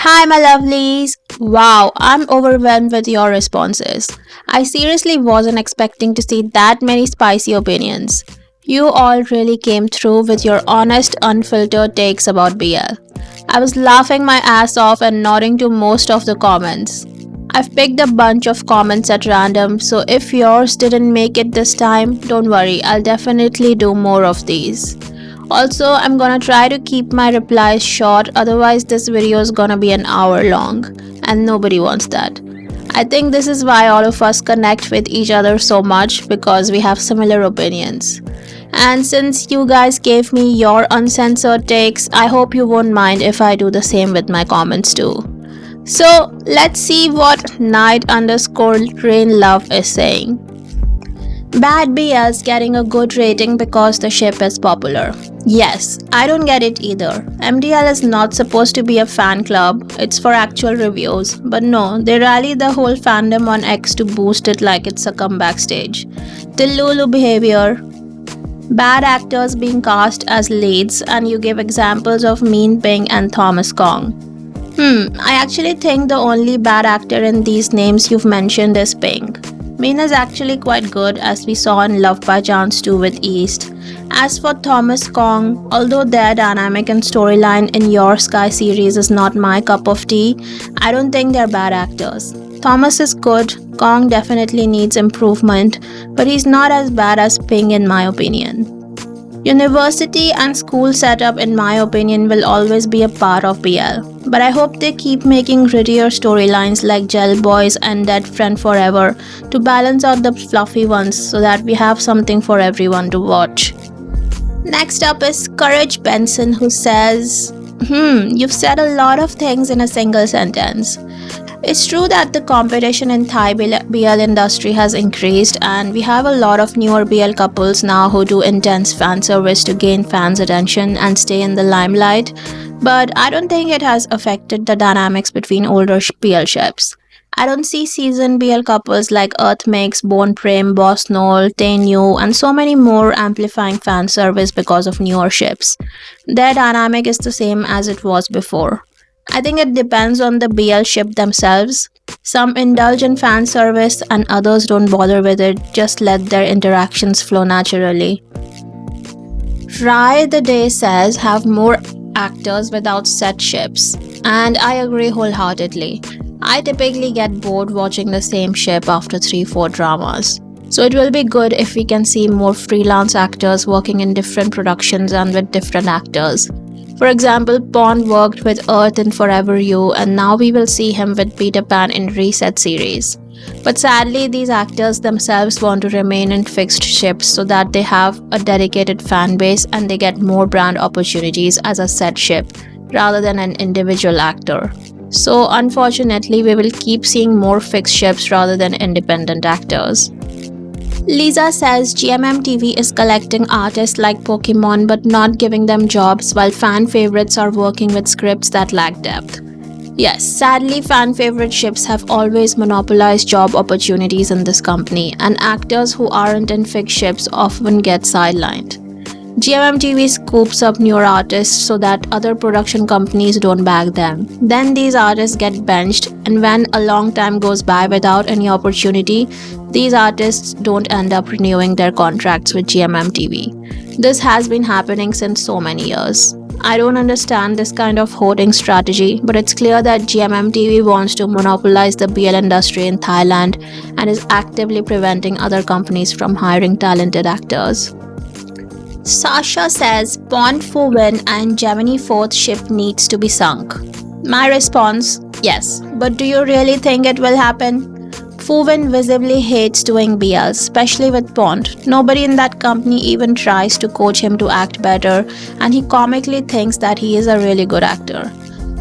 Hi, my lovelies. Wow, I'm overwhelmed with your responses. I seriously wasn't expecting to see that many spicy opinions. You all really came through with your honest, unfiltered takes about BL. I was laughing my ass off and nodding to most of the comments. I've picked a bunch of comments at random, so if yours didn't make it this time, don't worry, I'll definitely do more of these. Also, I'm gonna try to keep my replies short, otherwise, this video is gonna be an hour long, and nobody wants that. I think this is why all of us connect with each other so much because we have similar opinions. And since you guys gave me your uncensored takes, I hope you won't mind if I do the same with my comments too. So, let's see what Night underscore Rain Love is saying. Bad BL's getting a good rating because the ship is popular. Yes, I don't get it either. MDL is not supposed to be a fan club, it's for actual reviews. But no, they rally the whole fandom on X to boost it like it's a comeback stage. Delulu behavior. Bad actors being cast as leads, and you give examples of Mean Ping and Thomas Kong. I actually think the only bad actor in these names you've mentioned is Ping. Mean is actually quite good, as we saw in Love by Chance 2 with East. As for Thomas Kong, although their dynamic and storyline in Your Sky series is not my cup of tea, I don't think they're bad actors. Thomas is good, Kong definitely needs improvement, but he's not as bad as Ping in my opinion. University and school setup in my opinion will always be a part of BL, but I hope they keep making grittier storylines like Gel Boys and Dead Friend Forever to balance out the fluffy ones so that we have something for everyone to watch. Next up is Courage Benson, who says, you've said a lot of things in a single sentence. It's true that the competition in Thai BL industry has increased, and we have a lot of newer BL couples now who do intense fan service to gain fans' attention and stay in the limelight, but I don't think it has affected the dynamics between older BL ships. I don't see seasoned BL couples like Earthmix, Bone Prem, Boss Noel, Tainyu, and so many more amplifying fan service because of newer ships. Their dynamic is the same as it was before. I think it depends on the BL ship themselves. Some indulge in fan service and others don't bother with it, just let their interactions flow naturally. Rai the Day says have more actors without set ships, and I agree wholeheartedly. I typically get bored watching the same ship after 3-4 dramas. So it will be good if we can see more freelance actors working in different productions and with different actors. For example, Pond worked with Earth in Forever You, and now we will see him with Peter Pan in Reset series. But sadly, these actors themselves want to remain in fixed ships so that they have a dedicated fan base and they get more brand opportunities as a set ship rather than an individual actor. So unfortunately, we will keep seeing more fixed ships rather than independent actors. Lisa says GMM TV is collecting artists like Pokemon but not giving them jobs, while fan favorites are working with scripts that lack depth. Yes, sadly, fan favorite ships have always monopolized job opportunities in this company, and actors who aren't in fixed ships often get sidelined. GMM TV scoops up newer artists so that other production companies don't bag them. Then these artists get benched, and when a long time goes by without any opportunity, these artists don't end up renewing their contracts with GMM TV. This has been happening since so many years. I don't understand this kind of hoarding strategy, but it's clear that GMM TV wants to monopolize the BL industry in Thailand and is actively preventing other companies from hiring talented actors. Sasha says Pond Fu Win and Gemini 4th ship needs to be sunk. My response, yes, but do you really think it will happen? Fu Win visibly hates doing BL, especially with Pond. Nobody in that company even tries to coach him to act better, and he comically thinks that he is a really good actor.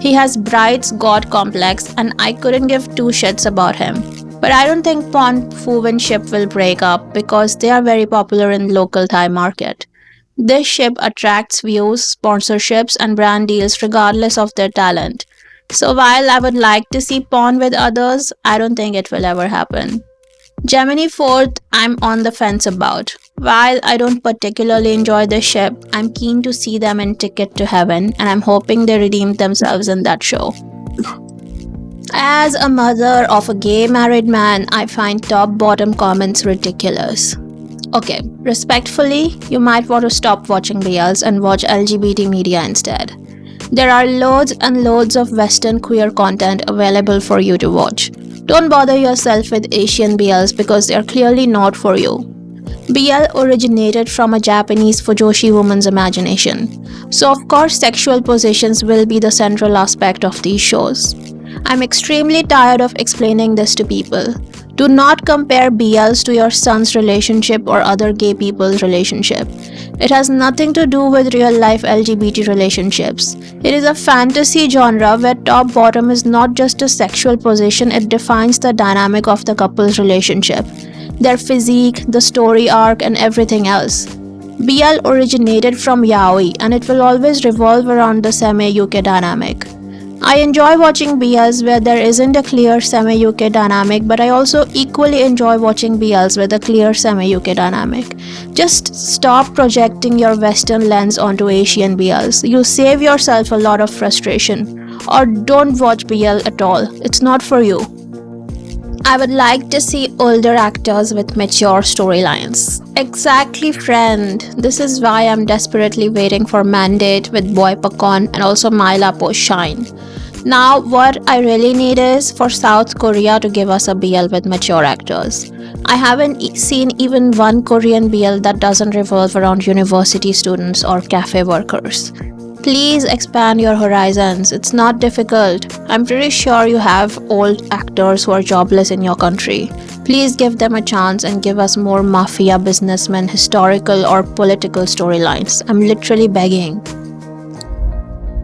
He has Bright's God complex, and I couldn't give two shits about him. But I don't think Pond Fu Win ship will break up because they are very popular in local Thai market. This ship attracts views, sponsorships, and brand deals regardless of their talent. So while I would like to see Pond with others, I don't think it will ever happen. Gemini 4th, I'm on the fence about. While I don't particularly enjoy this ship, I'm keen to see them in Ticket to Heaven, and I'm hoping they redeem themselves in that show. As a mother of a gay married man, I find top-bottom comments ridiculous. Okay, respectfully, you might want to stop watching BLs and watch LGBT media instead. There are loads and loads of Western queer content available for you to watch. Don't bother yourself with Asian BLs because they are clearly not for you. BL originated from a Japanese Fujoshi woman's imagination, so of course sexual positions will be the central aspect of these shows. I'm extremely tired of explaining this to people. Do not compare BLs to your son's relationship or other gay people's relationship. It has nothing to do with real-life LGBT relationships. It is a fantasy genre where top-bottom is not just a sexual position, it defines the dynamic of the couple's relationship, their physique, the story arc, and everything else. BL originated from yaoi, and it will always revolve around the semi-UK dynamic. I enjoy watching BLs where there isn't a clear semi-UK dynamic, but I also equally enjoy watching BLs with a clear semi-UK dynamic. Just stop projecting your Western lens onto Asian BLs. You save yourself a lot of frustration. Or don't watch BL at all. It's not for you. I would like to see older actors with mature storylines. Exactly, friend. This is why I'm desperately waiting for Mandate with Boy Pakon and also Myla post Shine. Now, what I really need is for South Korea to give us a BL with mature actors. I haven't seen even one Korean BL that doesn't revolve around university students or cafe workers. Please expand your horizons. It's not difficult. I'm pretty sure you have old actors who are jobless in your country. Please give them a chance and give us more mafia, businessmen, historical or political storylines. I'm literally begging.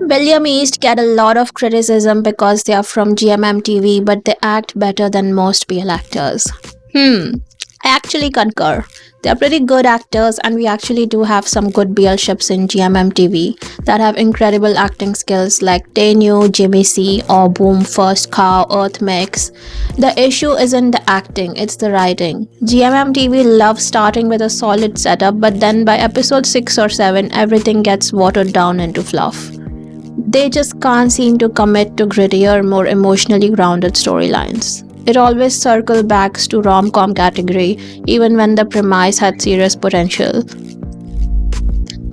William East get a lot of criticism because they are from GMM TV, but they act better than most BL actors. I actually concur. They're pretty good actors, and we actually do have some good BL ships in GMM TV that have incredible acting skills like Taenyu, Jimmy C, or Boom, First Cow, Earth Mix. The issue isn't the acting, it's the writing. GMM TV loves starting with a solid setup, but then by episode 6 or 7, everything gets watered down into fluff. They just can't seem to commit to grittier, more emotionally grounded storylines. It always circles back to rom-com category, even when the premise had serious potential.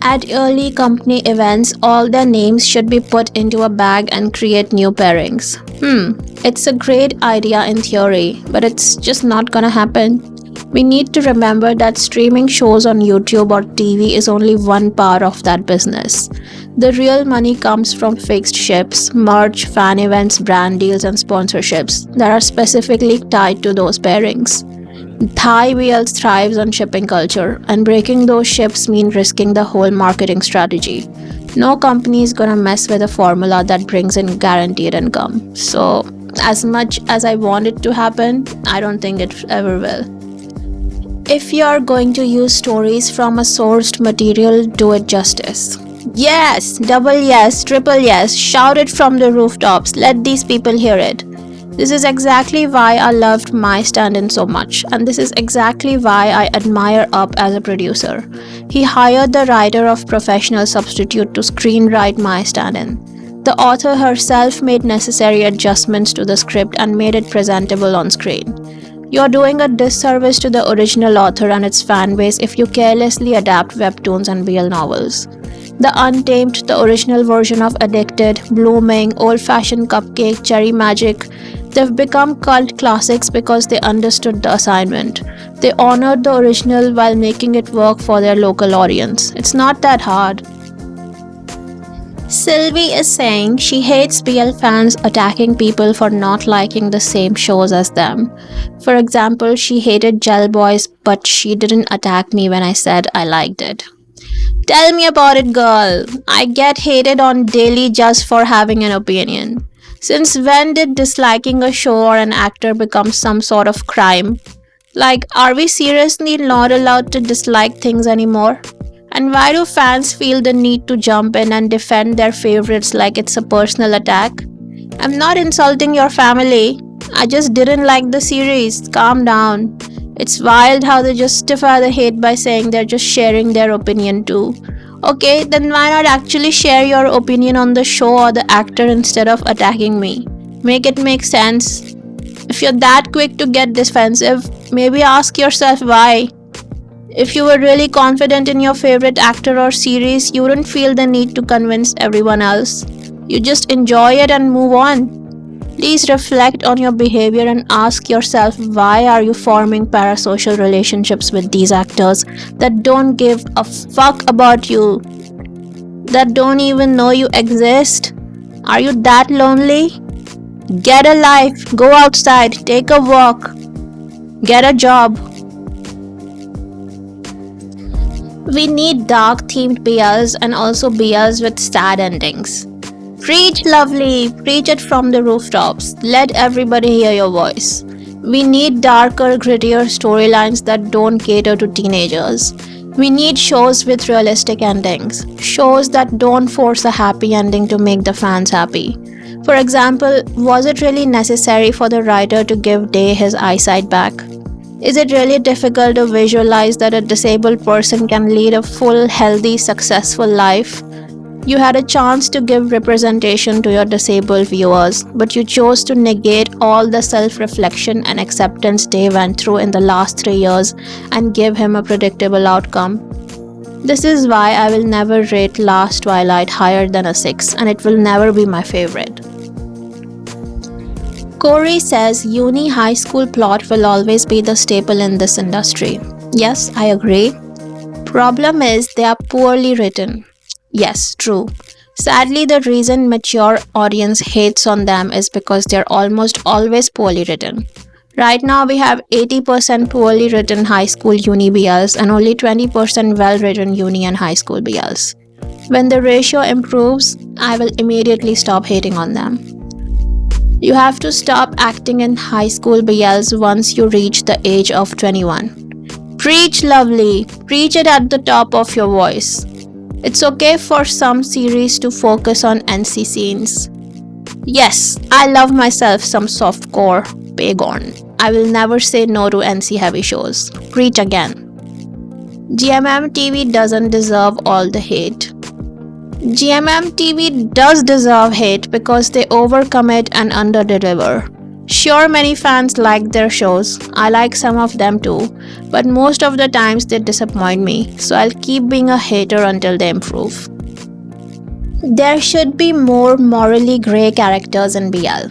At early company events, all their names should be put into a bag and create new pairings. It's a great idea in theory, but it's just not gonna happen. We need to remember that streaming shows on YouTube or TV is only one part of that business. The real money comes from fixed ships, merch, fan events, brand deals, and sponsorships that are specifically tied to those pairings. Thai BL thrives on shipping culture, and breaking those ships means risking the whole marketing strategy. No company is gonna mess with a formula that brings in guaranteed income. So, as much as I want it to happen, I don't think it ever will. If you are going to use stories from a sourced material, do it justice. Yes, double yes, triple yes, shout it from the rooftops, let these people hear it. This is exactly why I loved My Stand-In so much, and this is exactly why I admire Up as a producer. He hired the writer of Professional Substitute to screenwrite My Stand-In. The author herself made necessary adjustments to the script and made it presentable on screen. You're doing a disservice to the original author and its fanbase if you carelessly adapt webtoons and BL novels. The Untamed, the original version of Addicted, Blooming, Old Fashioned Cupcake, Cherry Magic, they've become cult classics because they understood the assignment. They honored the original while making it work for their local audience. It's not that hard. Sylvie is saying she hates BL fans attacking people for not liking the same shows as them. For example, she hated Gel Boys, but she didn't attack me when I said I liked it. Tell me about it, girl. I get hated on daily just for having an opinion. Since when did disliking a show or an actor become some sort of crime? Like, are we seriously not allowed to dislike things anymore? And why do fans feel the need to jump in and defend their favorites like it's a personal attack? I'm not insulting your family. I just didn't like the series. Calm down. It's wild how they justify the hate by saying they're just sharing their opinion too. Okay, then why not actually share your opinion on the show or the actor instead of attacking me? Make it make sense. If you're that quick to get defensive, maybe ask yourself why. If you were really confident in your favorite actor or series, you wouldn't feel the need to convince everyone else. You just enjoy it and move on. Please reflect on your behavior and ask yourself, why are you forming parasocial relationships with these actors that don't give a fuck about you, that don't even know you exist? Are you that lonely? Get a life, go outside, take a walk, get a job. We need dark themed BLs and also BLs with sad endings. Preach, lovely, preach it from the rooftops. Let everybody hear your voice. We need darker, grittier storylines that don't cater to teenagers. We need shows with realistic endings. Shows that don't force a happy ending to make the fans happy. For example, was it really necessary for the writer to give Day his eyesight back? Is it really difficult to visualize that a disabled person can lead a full, healthy, successful life? You had a chance to give representation to your disabled viewers, but you chose to negate all the self-reflection and acceptance Day went through in the last 3 years and give him a predictable outcome. This is why I will never rate Last Twilight higher than a 6, and it will never be my favorite. Corey says uni high school plot will always be the staple in this industry. Yes, I agree. Problem is they are poorly written. Yes, true. Sadly, the reason mature audience hates on them is because they're almost always poorly written. Right now, we have 80% poorly written high school uni BLs and only 20% well-written uni and high school BLs. When the ratio improves, I will immediately stop hating on them. You have to stop acting in high school BLs once you reach the age of 21. Preach, lovely. Preach it at the top of your voice. It's okay for some series to focus on NC scenes. Yes, I love myself some softcore, Pagon. I will never say no to NC heavy shows. Preach again. GMM TV doesn't deserve all the hate. GMM TV does deserve hate because they overcommit and underdeliver. Sure, many fans like their shows. I like some of them too, but most of the times they disappoint me, so I'll keep being a hater until they improve. There should be more morally grey characters in BL.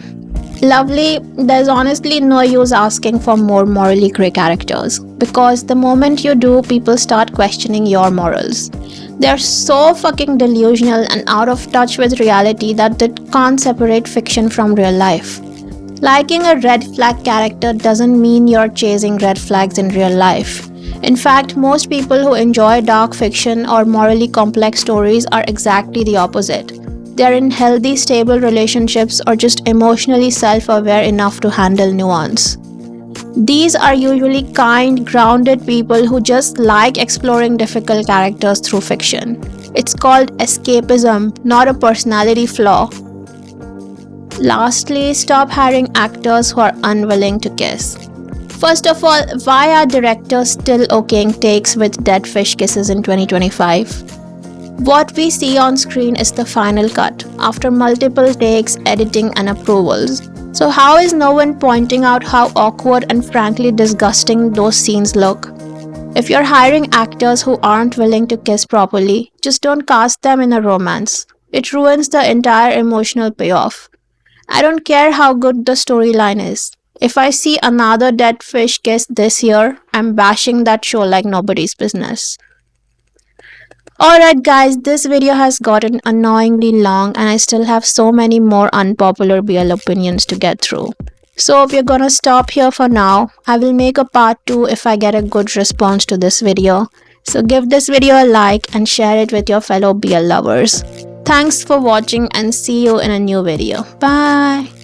Lovely, there's honestly no use asking for more morally grey characters, because the moment you do, people start questioning your morals. They're so fucking delusional and out of touch with reality that they can't separate fiction from real life. Liking a red flag character doesn't mean you're chasing red flags in real life. In fact, most people who enjoy dark fiction or morally complex stories are exactly the opposite. They're in healthy, stable relationships or just emotionally self-aware enough to handle nuance. These are usually kind, grounded people who just like exploring difficult characters through fiction. It's called escapism, not a personality flaw. Lastly, stop hiring actors who are unwilling to kiss. First of all, why are directors still okaying takes with dead fish kisses in 2025? What we see on screen is the final cut, after multiple takes, editing and approvals. So how is no one pointing out how awkward and frankly disgusting those scenes look? If you're hiring actors who aren't willing to kiss properly, just don't cast them in a romance. It ruins the entire emotional payoff. I don't care how good the storyline is. If I see another dead fish kiss this year, I'm bashing that show like nobody's business. Alright guys, this video has gotten annoyingly long and I still have so many more unpopular BL opinions to get through. So we're gonna stop here for now. I will make a part 2 if I get a good response to this video. So give this video a like and share it with your fellow BL lovers. Thanks for watching and see you in a new video. Bye!